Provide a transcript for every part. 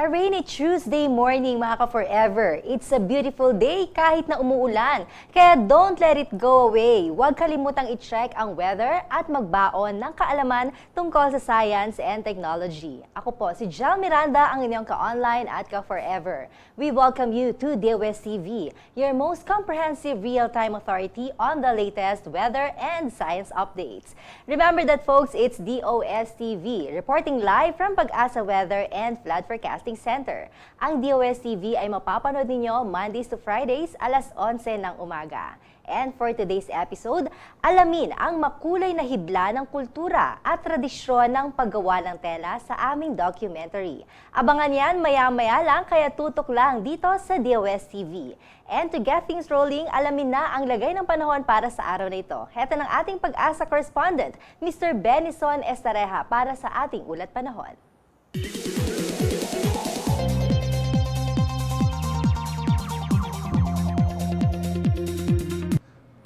A rainy Tuesday morning mga ka-forever. It's a beautiful day kahit na umuulan. Kaya don't let it go away. Huwag kalimutang i-check ang weather at magbaon ng kaalaman tungkol sa science and technology. Ako po si Jel Miranda, ang inyong ka-online at ka-forever. We welcome you to DOS TV, your most comprehensive real-time authority on the latest weather and science updates. Remember that folks, it's DOS TV, reporting live from Pag-asa Weather and Flood Forecasting Center. Ang DOS TV ay mapapanood ninyo Mondays to Fridays alas 11 ng umaga. And for today's episode, alamin ang makulay na hibla ng kultura at tradisyon ng paggawa ng tela sa aming documentary. Abangan yan maya-maya lang, kaya tutok lang dito sa DOS TV. And to get things rolling, alamin na ang lagay ng panahon para sa araw na ito. Heto ng ating Pag-asa correspondent, Mr. Benison Estareja para sa ating ulat panahon.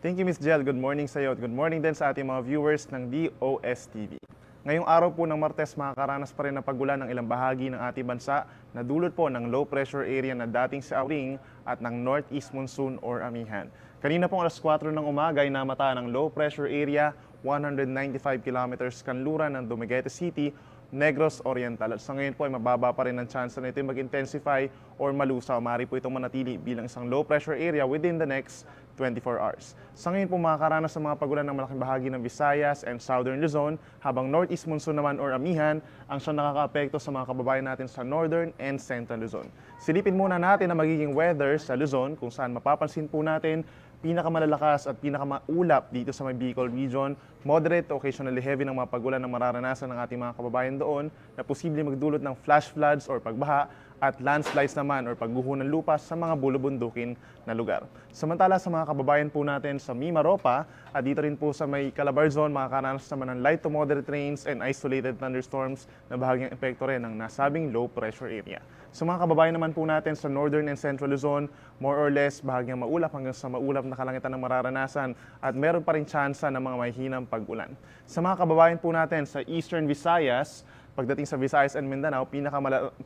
Thank you, Ms. Jel. Good morning sa iyo at good morning din sa ating mga viewers ng DOS TV. Ngayong araw po ng Martes, makakaranas pa rin ng pagulan ng ilang bahagi ng ating bansa na dulot po ng low pressure area na dating sa Auring at ng northeast monsoon or amihan. Kanina pong alas 4 ng umaga ay namata ng low pressure area 195 kilometers kanluran ng Dumaguete City, Negros Oriental. At sa ngayon po ay mababa pa rin ang chance na ito mag-intensify or malusaw. Maaari po itong manatili bilang isang low pressure area within the next 24 hours. Sa ngayon po makakaranas sa mga pagulan ng malaking bahagi ng Visayas and Southern Luzon, habang northeast monsoon naman or amihan ang siyang nakakaapekto sa mga kababayan natin sa Northern and Central Luzon. Silipin muna natin ang magiging weather sa Luzon, kung saan mapapansin po natin pinakamalalakas at pinakamaulap dito sa may Bicol region. Moderate to occasionally heavy ng mga pagulan na mararanasan ng ating mga kababayan doon na posible magdulot ng flash floods or pagbaha at landslides naman or pagguho ng lupa sa mga bulubundukin na lugar. Samantala sa mga kababayan po natin sa Mimaropa at dito rin po sa may Calabarzon, makakaranas naman ng light to moderate rains and isolated thunderstorms na bahagyang epekto rin ng nasabing low pressure area. Sa mga kababayan naman po natin sa Northern and Central Luzon, more or less bahagyang maulap hanggang sa maulap na kalangitan ng mararanasan at meron pa rin tsansa ng mga mahihinang pag-ulan. Sa mga kababayan po natin sa Eastern Visayas, pagdating sa Visayas and Mindanao,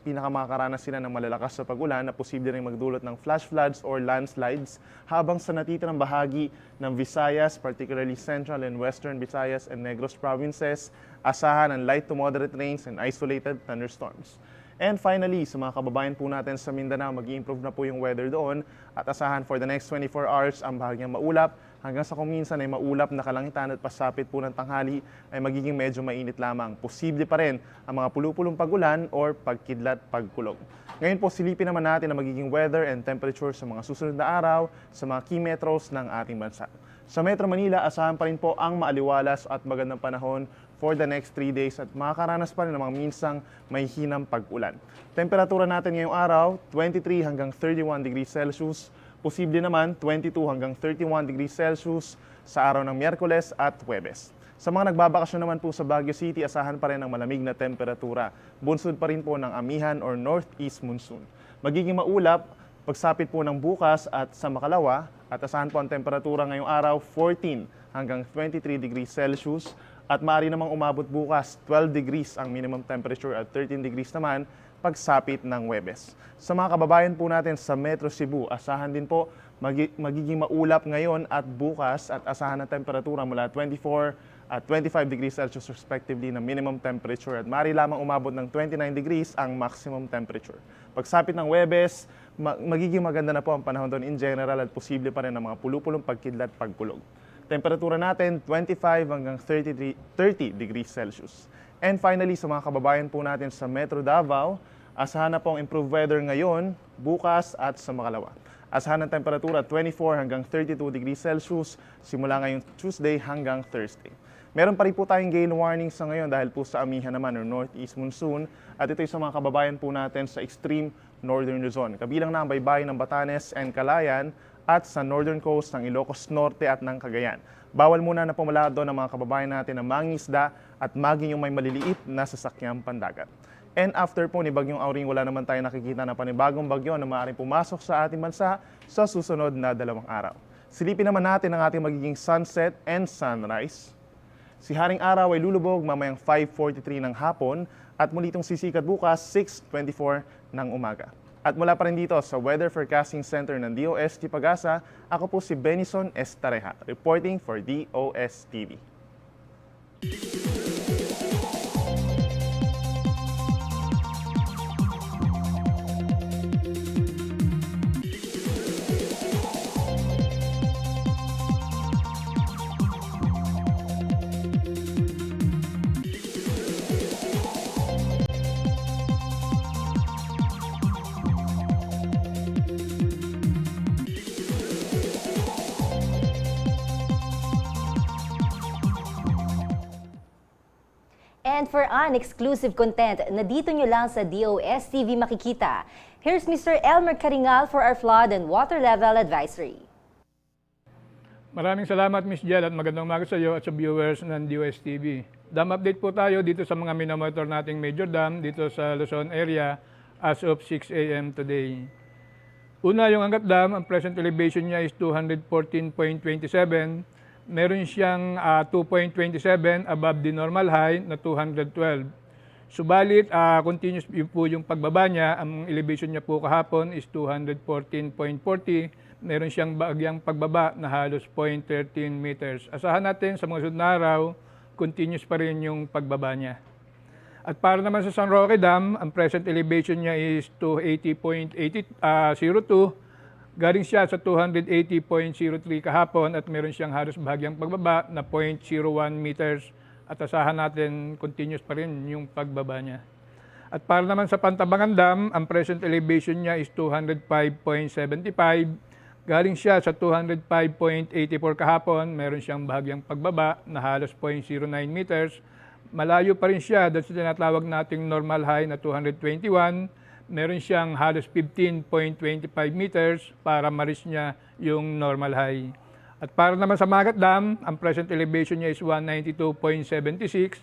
pinakamakaranas sila ng malalakas sa pag-ulan na posible rin magdulot ng flash floods or landslides, habang sa natitirang bahagi ng Visayas, particularly Central and Western Visayas and Negros provinces, asahan ng light to moderate rains and isolated thunderstorms. And finally, sa mga kababayan po natin sa Mindanao, mag-i-improve na po yung weather doon at asahan for the next 24 hours ang bahagyang maulap hanggang sa kung minsan ay maulap na kalangitan at pasapit po ng tanghali ay magiging medyo mainit lamang. Posible pa rin ang mga pulupulong pagulan or pagkidlat, pagkulog. Ngayon po, silipin naman natin ang magiging weather and temperature sa mga susunod na araw sa mga key metros ng ating bansa. Sa Metro Manila, asahan pa rin po ang maaliwalas at magandang panahon for the next 3 days at makakaranas pa rin ng mga minsang may hinang pag-ulan. Temperatura natin ngayong araw, 23 hanggang 31 degrees Celsius. Posible naman 22 hanggang 31 degrees Celsius sa araw ng Miyerkules at Huwebes. Sa mga nagbabakasyon naman po sa Baguio City, asahan pa rin ang malamig na temperatura. Bunsod pa rin po ng amihan or northeast monsoon. Magiging maulap pagsapit po ng bukas at sa Makalawa at asahan po ang temperatura ngayong araw 14 hanggang 23 degrees Celsius at maaari namang umabot bukas 12 degrees ang minimum temperature at 13 degrees naman pagsapit ng Huwebes. Sa mga kababayan po natin sa Metro Cebu, asahan din po magiging maulap ngayon at bukas at asahan ng temperatura mula 24 at 25 degrees Celsius respectively na minimum temperature at maaari lamang umabot ng 29 degrees ang maximum temperature. Pagsapit ng Huwebes, magiging maganda na po ang panahon doon in general at posible pa rin ang mga pulupulong pagkidlat, pagkulog. Temperatura natin 25 hanggang 30 degrees Celsius. And finally, sa mga kababayan po natin sa Metro Davao, asahan na po ang improved weather ngayon, bukas at sa Makalawa. Asahan ng temperatura 24 hanggang 32 degrees Celsius simula ngayong Tuesday hanggang Thursday. Meron pa rin po tayong gale warning sa ngayon dahil po sa amihan naman or northeast monsoon at ito sa mga kababayan po natin sa extreme northern Luzon. Kabilang na ang baybayin ng Batanes and Calayan at sa northern coast ng Ilocos Norte at ng Cagayan. Bawal muna na pumalakad doon ang mga kababayan natin na mangingisda at maging yung may maliliit na sasakyang pandagat. And after po ni Bagyong Auring, wala naman tayo nakikita na panibagong bagyo na maaaring pumasok sa ating bansa sa susunod na 2 araw. Silipin naman natin ang ating magiging sunset and sunrise. Si Haring Araw ay lulubog mamayang 5:43 ng hapon at muli itong sisikat bukas 6:24 ng umaga. At mula pa rin dito sa Weather Forecasting Center ng DOST Pag-asa, ako po si Benison Estareja, reporting for DOST TV. And for exclusive content na dito nyo lang sa DOST TV makikita, here's Mr. Elmer Caringal for our flood and water level advisory. Maraming salamat Ms. Jel at magandang umaga sa iyo at sa viewers ng DOST TV. Dam update po tayo dito sa mga minomonitor nating major dam dito sa Luzon area as of 6 a.m. today. Una, yung Angat Dam, ang present elevation niya is 214.27. Meron siyang 2.27 above the normal high na 212. Subalit, continuous po yung pagbaba niya. Ang elevation niya po kahapon is 214.40. Meron siyang bagyang pagbaba na halos 0.13 meters. Asahan natin sa mga sunod na araw, continuous pa rin yung pagbaba niya. At para naman sa San Roque Dam, ang present elevation niya is 280.02. Galing siya sa 280.03 kahapon at meron siyang halos bahagyang pagbaba na 0.01 meters at asahan natin continuous pa rin yung pagbaba niya. At para naman sa Pantabangan Dam, ang present elevation niya is 205.75. Galing siya sa 205.84 kahapon, meron siyang bahagyang pagbaba na halos 0.09 meters. Malayo pa rin siya dahil sa tinatawag nating normal high na 221. Meron siyang halos 15.25 meters para ma-reach niya yung normal high. At para naman sa Magat Dam, ang present elevation niya is 192.76.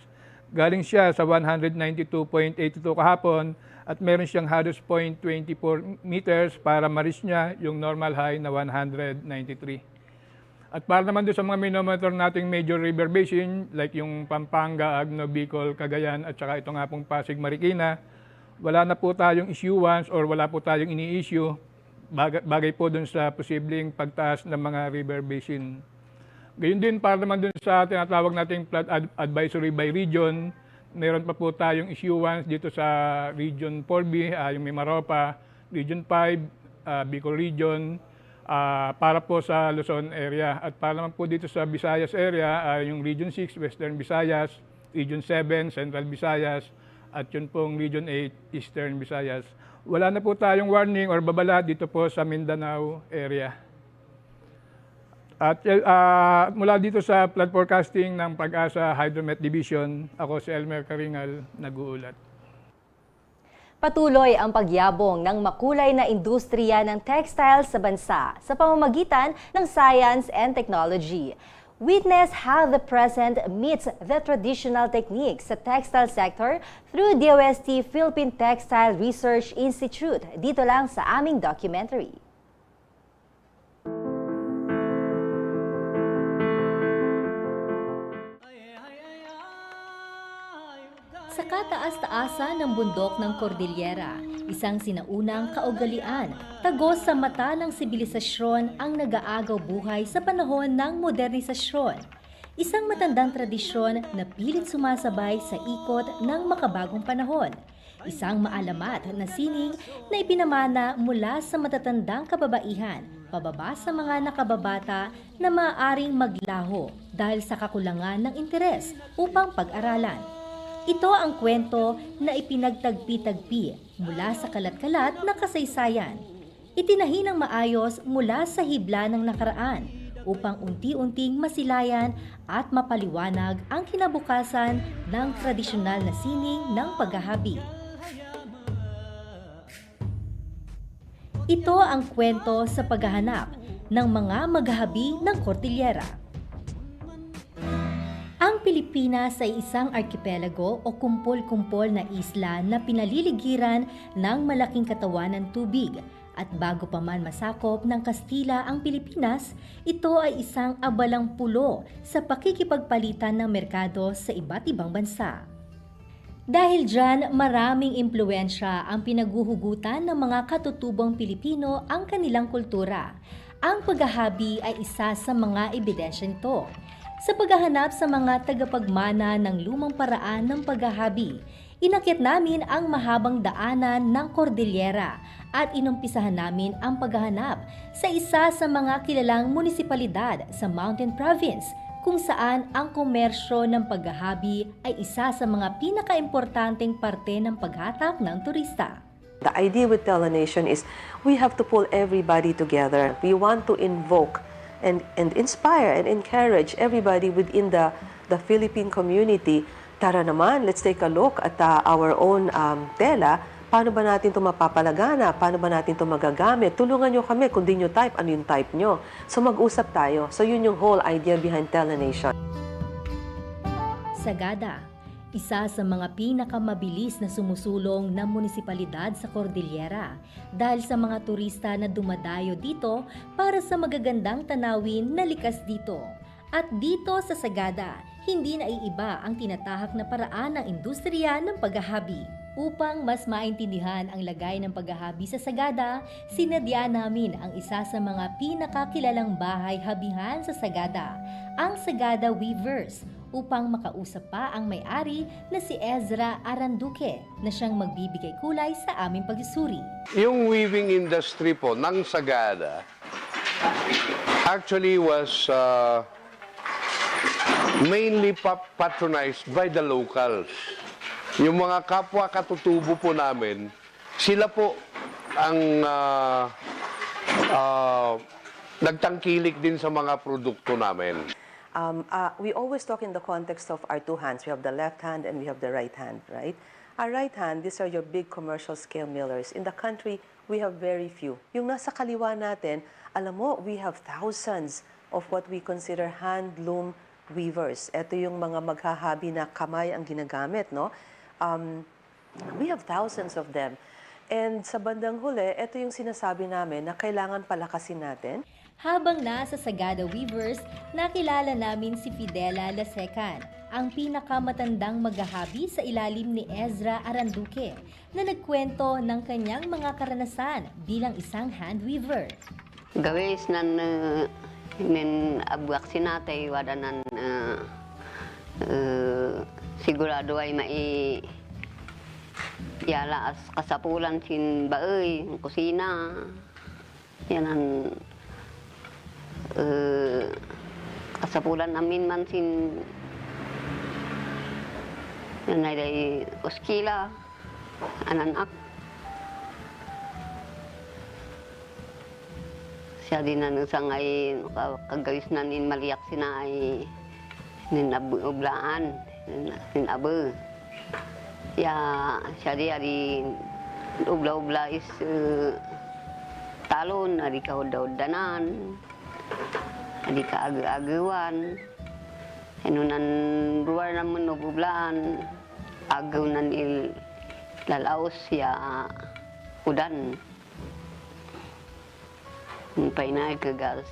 Galing siya sa 192.82 kahapon at meron siyang halos 0.24 meters para ma-reach niya yung normal high na 193. At para naman doon sa mga minomonitor nating major river basin like yung Pampanga, Agno, Bicol, Cagayan at saka ito nga pong Pasig, Marikina, wala na po tayong issuance or wala po tayong ini-issue bagay po dun sa posibleng pagtaas ng mga river basin. Gayun din para naman dun sa tinatawag nating flood advisory by region, meron pa po tayong issuance dito sa Region 4B, yung Mimaropa, Region 5, Bicol Region, para po sa Luzon area. At para naman po dito sa Visayas area, yung Region 6, Western Visayas, Region 7, Central Visayas, at yun pong Region 8, Eastern Visayas. Wala na po tayong warning or babala dito po sa Mindanao area. At mula dito sa flood forecasting ng Pag-asa Hydromet Division, ako si Elmer Caringal, nag-uulat. Patuloy ang pagyabong ng makulay na industriya ng textile sa bansa sa pamamagitan ng science and technology. Witness how the present meets the traditional techniques sa textile sector through DOST Philippine Textile Research Institute. Dito lang sa aming documentary. Sa kataas-taasan ng bundok ng Cordillera, isang sinaunang kaugalian, tagos sa mata ng sibilisasyon ang nag-aagaw buhay sa panahon ng modernisasyon. Isang matandang tradisyon na pilit sumasabay sa ikot ng makabagong panahon. Isang maalamat na sining na ipinamana mula sa matatandang kababaihan, pababa sa mga nakababata na maaaring maglaho dahil sa kakulangan ng interes upang pag-aralan. Ito ang kwento na ipinagtagpi-tagpi mula sa kalat-kalat na kasaysayan. Itinahi ng maayos mula sa hibla ng nakaraan upang unti-unting masilayan at mapaliwanag ang kinabukasan ng tradisyonal na sining ng paghahabi. Ito ang kwento sa paghahanap ng mga maghahabi ng Cordillera. Ang Pilipinas ay isang arkipelago o kumpol-kumpol na isla na pinaliligiran ng malaking katawan ng tubig. At bago pa man masakop ng Kastila ang Pilipinas, ito ay isang abalang pulo sa pakikipagpalitan ng merkado sa iba't ibang bansa. Dahil dyan, maraming impluensya ang pinaguhugutan ng mga katutubong Pilipino ang kanilang kultura. Ang paghahabi ay isa sa mga ebidensya nito. Sa paghahanap sa mga tagapagmana ng lumang paraan ng paghahabi, inakyat namin ang mahabang daanan ng Cordillera at inumpisahan namin ang paghahanap sa isa sa mga kilalang munisipalidad sa Mountain Province, kung saan ang komersyo ng paghahabi ay isa sa mga pinakaimportanteng parte ng paghatak ng turista. The idea with Telenation is we have to pull everybody together. We want to invoke and inspire and encourage everybody within the Philippine community. Tara naman, let's take a look at our own tela. Paano ba natin ito mapapalagana? Paano ba natin ito magagamit? Tulungan nyo kami. Kung di nyo type, ano yung type nyo? So mag-usap tayo. So yun yung whole idea behind Telenation. Sagada, isa sa mga pinakamabilis na sumusulong na munisipalidad sa Cordillera dahil sa mga turista na dumadayo dito para sa magagandang tanawin na likas dito. At dito sa Sagada, hindi naiiba ang tinatahak na paraan ng industriya ng paghahabi. Upang mas maintindihan ang lagay ng paghahabi sa Sagada, sinadya namin ang isa sa mga pinakakilalang bahay-habihan sa Sagada, ang Sagada Weavers, upang makausap pa ang may-ari na si Ezra Aranduque na siyang magbibigay kulay sa aming pagsusuri. Yung weaving industry po ng Sagada actually was mainly patronized by the locals. Yung mga kapwa katutubo po namin, sila po ang nagtangkilik din sa mga produkto namin. We always talk in the context of our two hands. We have the left hand and we have the right hand, right? Our right hand, these are your big commercial scale millers. In the country, we have very few. Yung nasa kaliwa natin, alam mo, we have thousands of what we consider handloom weavers. Ito yung mga maghahabi na kamay ang ginagamit, no? We have thousands of them. And sa bandang huli, ito yung sinasabi namin na kailangan palakasin natin. Habang nasa Sagada Weavers, nakilala namin si Fidela Lasecan, ang pinakamatandang maghahabi sa ilalim ni Ezra Aranduque, na nagkwento ng kanyang mga karanasan bilang isang hand weaver. Gawis nan nin abuak sinatay wadanan sigurado ay yala as kasapulan sin baoy kusina yanan kasapulan namin man sin nanay day oskila ananak siya din na sangay kagawis na nin maliyak sinay nin ablaan nin abe ya siya di ubla-ubla is talon adi kaudaudanan adi kaag-agawan enunan luar naman ublaan agaw nan il lalaos ya udan painay kagas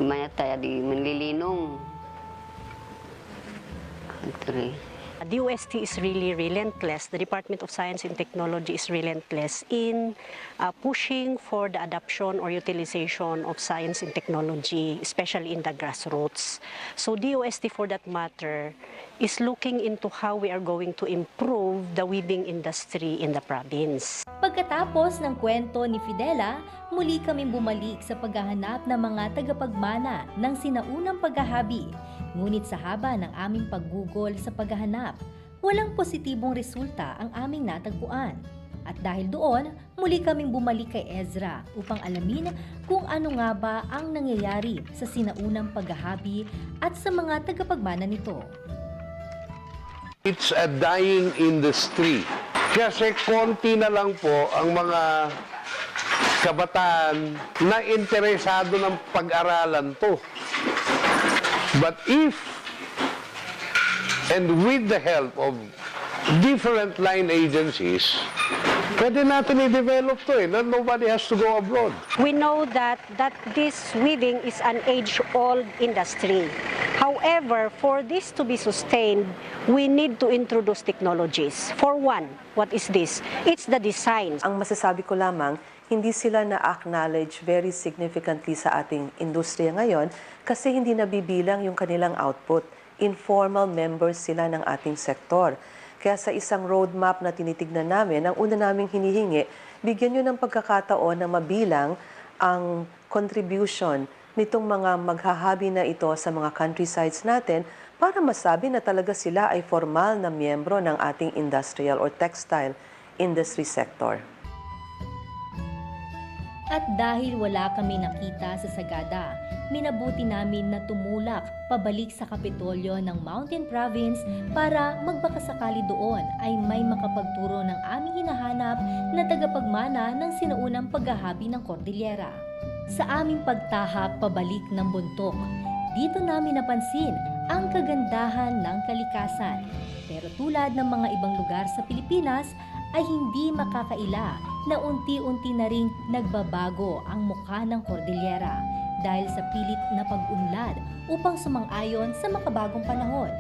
maya tayo di manlilinong. The DOST is really relentless. The Department of Science and Technology is relentless in pushing for the adoption or utilization of science and technology, especially in the grassroots. So DOST, for that matter, is looking into how we are going to improve the weaving industry in the province. Pagkatapos ng kwento ni Fidela, muli kaming bumalik sa paghahanap ng mga tagapagmana ng sinaunang paghahabi. Ngunit sa haba ng aming paggugol sa paghahanap, walang positibong resulta ang aming natagpuan. At dahil doon, muli kaming bumalik kay Ezra upang alamin kung ano nga ba ang nangyayari sa sinaunang paghahabi at sa mga tagapagmana nito. It's a dying industry. Kasi konti na lang po ang mga kabataan na interesado ng pag-aralan to. But if, and with the help of different line agencies, pwede natin i-develop to eh. Nobody has to go abroad. We know that this weaving is an age-old industry. However, for this to be sustained, we need to introduce technologies. For one, what is this? It's the design. Ang masasabi ko lamang, hindi sila na-acknowledge very significantly sa ating industriya ngayon kasi hindi nabibilang yung kanilang output. Informal members sila ng ating sektor. Kaya sa isang roadmap na tinitignan namin, ang una naming hinihingi, bigyan nyo ng pagkakataon na mabilang ang contribution nitong mga maghahabi na ito sa mga countrysides natin para masabi na talaga sila ay formal na miyembro ng ating industrial or textile industry sector. At dahil wala kami nakita sa Sagada, minabuti namin na tumulak pabalik sa Kapitolyo ng Mountain Province para magbakasakali doon ay may makapagturo ng aming hinahanap na tagapagmana ng sinuunang paghahabi ng Cordillera. Sa aming pagtahak pabalik ng bundok, dito namin napansin ang kagandahan ng kalikasan. Pero tulad ng mga ibang lugar sa Pilipinas, ay hindi makakaila na unti-unti na ring nagbabago ang mukha ng Cordillera dahil sa pilit na pag-unlad upang sumang-ayon sa makabagong panahon.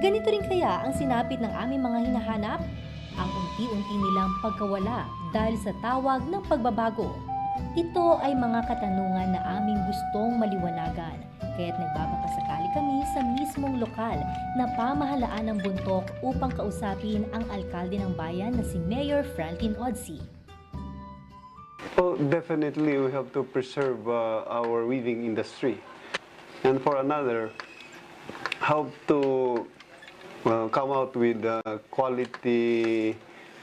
Ganito rin kaya ang sinapit ng aming mga hinahanap? Ang unti-unti nilang pagkawala dahil sa tawag ng pagbabago. Ito ay mga katanungan na aming gustong maliwanagan, kaya't nagbabakasakali kami sa mismong lokal na pamahalaan ng bundok upang kausapin ang alkalde ng bayan na si Mayor Franklin Odsey. Oh, definitely we have to preserve our weaving industry. And for another, how to come out with quality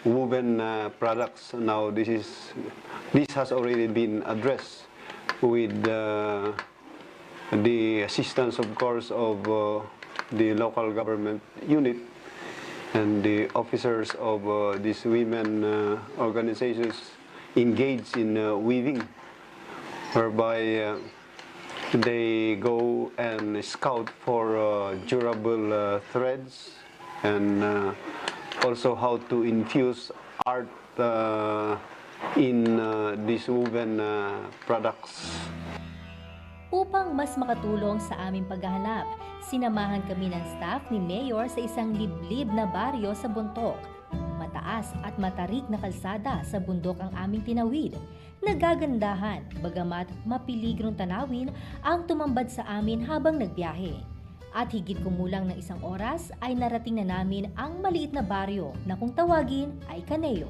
woven products. Now this has already been addressed with the assistance, of course, of the local government unit and the officers of these women organizations engaged in weaving, whereby they go and scout for durable threads and also how to infuse art in these woven products. Upang mas makatulong sa aming paghahanap, sinamahan kami ng staff ni Mayor sa isang liblib na baryo sa Bontoc. Mataas at matarik na kalsada sa bundok ang aming tinawid. Nagagandahan, bagamat mapiligrong tanawin ang tumambad sa amin habang nagbiyahe. At higit kumulang ng 1 oras ay narating na namin ang maliit na baryo na kung tawagin ay Caneo.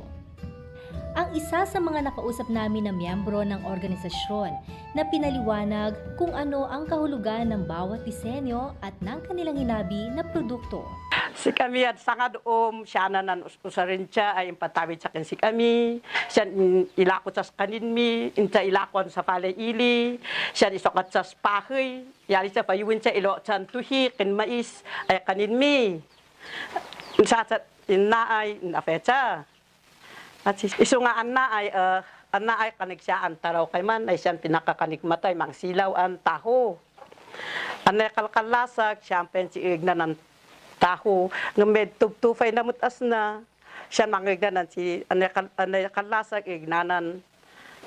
Ang isa sa mga nakausap namin na miyembro ng organisasyon na pinaliwanag kung ano ang kahulugan ng bawat disenyo at ng kanilang hinabi na produkto. Si kami at sangad siya na usarin siya ay impatawid sa akin si kami. Siya ilakot sa kanin mi, inta ilakon sa palaili, siya isokat sa spahoy, yari sa payuwin siya ilo sa tuhi, kin mais, ay kanin mi. Sa inaay, nafetsa. At iso nga ana ay kanigsaan taraw kay man, ay siya pinakakanikmatay, mang silaw ang taho. Anay kalkalasag, siya pensi igna ng taho, ng med tugtufay na mutas na, siya mangignanan si anay kalasag, ignanan,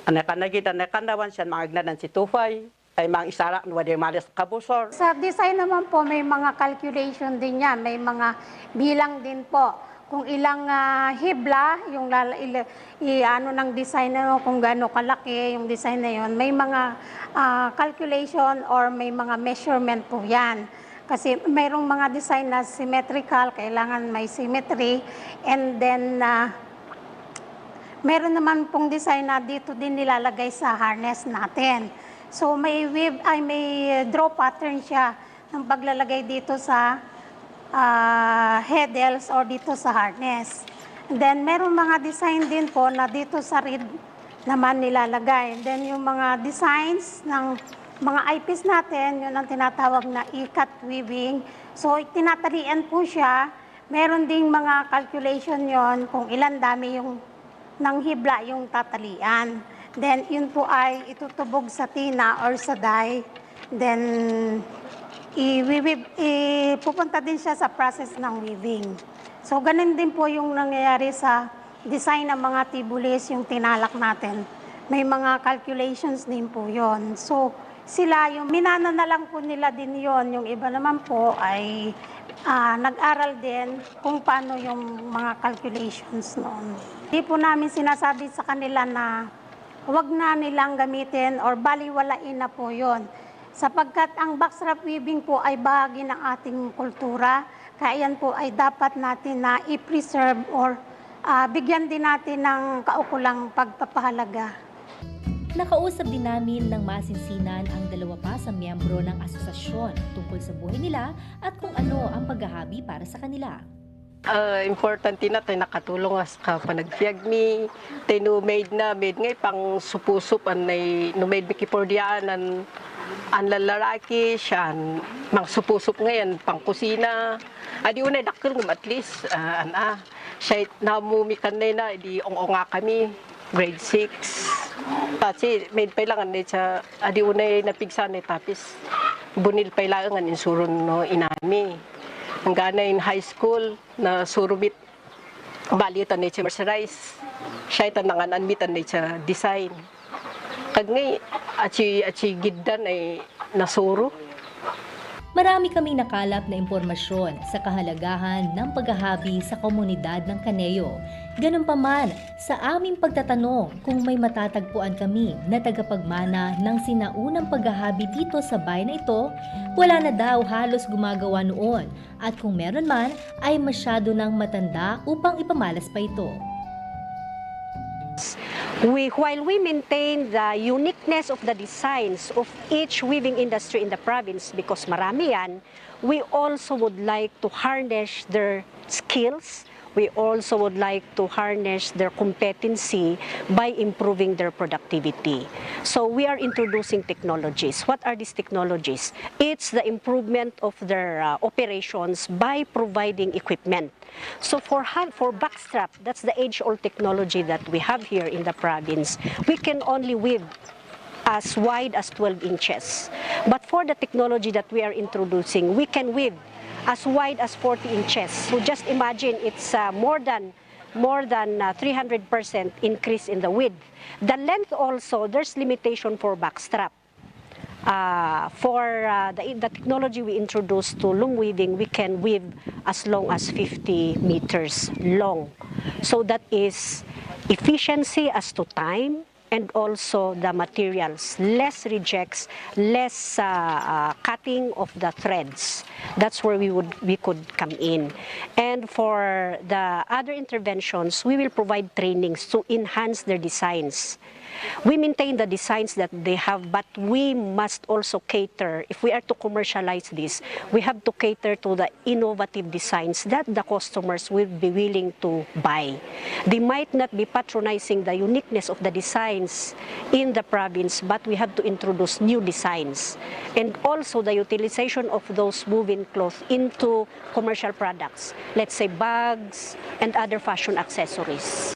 anay kanagid, anay kanawan, siya mangignanan si tufay, ay mang isara, wadi malis kabusor. Sa design naman po, may mga calculation din yan, may mga bilang din po. Kung ilang hibla, yung ano ng design na yun, kung gaano kalaki yung design na yun, may mga calculation or may mga measurement po yan. Kasi mayroong mga design na symmetrical, kailangan may symmetry, and then meron naman pong design na dito din nilalagay sa harness natin. So may draw pattern siya ng paglalagay dito sa headels or dito sa harness. And then meron mga design din po na dito sa rib naman nilalagay. And then yung mga designs ng mga eyepiece natin, yun ang tinatawag na ikat weaving. So tinatalian po siya. Meron ding mga calculation yon kung ilan dami yung ng hibla yung tatalian. Then yun po ay itutubog sa tina or sa die. Then pupunta din siya sa process ng weaving. So, ganun din po yung nangyayari sa design ng mga tibulis, yung tinalak natin. May mga calculations din po yon. So, sila, yung minana na lang po nila din yon. Yung iba naman po ay nag-aral din kung paano yung mga calculations noon. Hindi po namin sinasabi sa kanila na huwag na nilang gamitin or baliwalain na po yon. Sapagkat ang backstrap weaving po ay bahagi ng ating kultura, kaya yan po ay dapat natin na i-preserve or bigyan din natin ng kaukulang pagpapahalaga. Nakausap din namin ng masinsinan ang dalawa pa sa miyembro ng asosasyon tungkol sa buhay nila at kung ano ang paghahabi para sa kanila. Importante na tayo nakatulong sa panagbiag mi. Tayo made ngay pang supusup no made mikipordiyaan ang lalaki siya mang supusup ngayon pang kusina. Adi unay dakkel ngum at least siya namumikan na di ong-onga kami grade 6. Kasi made pa lang sa adi unay napigsan tapis bunil pa lang ang insurun no inami. Hanggang in high school na surubit balitan ni mercerize. Siya itanangan anmitan ni sa design. Kag ngay achi giddan ay nasuro. Marami kaming nakalap na impormasyon sa kahalagahan ng paghahabi sa komunidad ng Caneo. Ganun pa man, sa aming pagtatanong kung may matatagpuan kami na tagapagmana ng sinaunang paghahabi dito sa bayan na ito, wala na daw halos gumagawa noon at kung meron man ay masyado nang matanda upang ipamalas pa ito. While we maintain the uniqueness of the designs of each weaving industry in the province, because marami yan, we also would like to harness their skills. We also would like to harness their competency by improving their productivity. So we are introducing technologies. What are these technologies? It's the improvement of their operations by providing equipment. So for backstrap, that's the age-old technology that we have here in the province. We can only weave as wide as 12 inches. But for the technology that we are introducing, we can weave as wide as 40 inches. So just imagine it's more than 300% increase in the width. The length also, there's limitation for backstrap. The technology we introduced to loom weaving, we can weave as long as 50 meters long. So that is efficiency as to time, and also the materials, less rejects, less cutting of the threads. That's where we could come in. And for the other interventions, we will provide trainings to enhance their designs. We maintain the designs that they have, but we must also cater, if we are to commercialize this, we have to cater to the innovative designs that the customers will be willing to buy. They might not be patronizing the uniqueness of the designs in the province, but we have to introduce new designs. And also the utilization of those woven cloth into commercial products, let's say bags and other fashion accessories.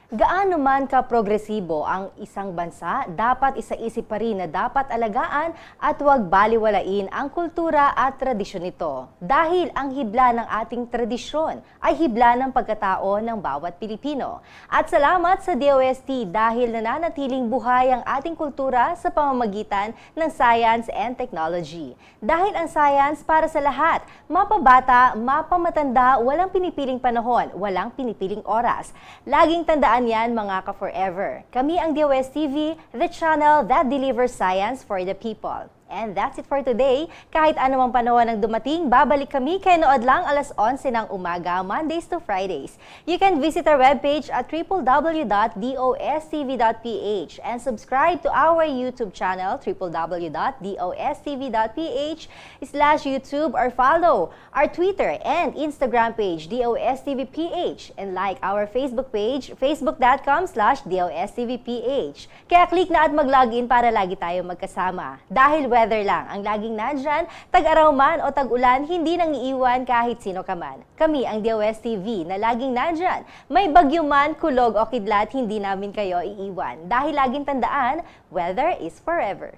Gaano man ka-progresibo ang isang bansa, dapat isaisip pa rin na dapat alagaan at huwag baliwalain ang kultura at tradisyon nito. Dahil ang hibla ng ating tradisyon ay hibla ng pagkatao ng bawat Pilipino. At salamat sa DOST dahil nananatiling buhay ang ating kultura sa pamamagitan ng science and technology. Dahil ang science para sa lahat, mapabata, mapamatanda, walang pinipiling panahon, walang pinipiling oras. Laging tandaan yan mga ka-forever. Kami ang DOS TV, the channel that delivers science for the people. And that's it for today. Kahit anumang panahon ang dumating, babalik kami kay nood lang 11:00 ng umaga, Mondays to Fridays. You can visit our webpage at www.dostv.ph and subscribe to our YouTube channel, www.dostv.ph/YouTube, or follow our Twitter and Instagram page, DOSTVPH, and like our Facebook page, facebook.com/DOSTVPH. Kaya click na at mag-login para lagi tayo magkasama. Dahil weather lang ang laging nandyan, tag-araw man o tag-ulan, hindi nang iiwan kahit sino ka man. Kami ang DOS TV na laging nandyan. May bagyo man, kulog o kidlat, hindi namin kayo iiwan. Dahil laging tandaan, weather is forever.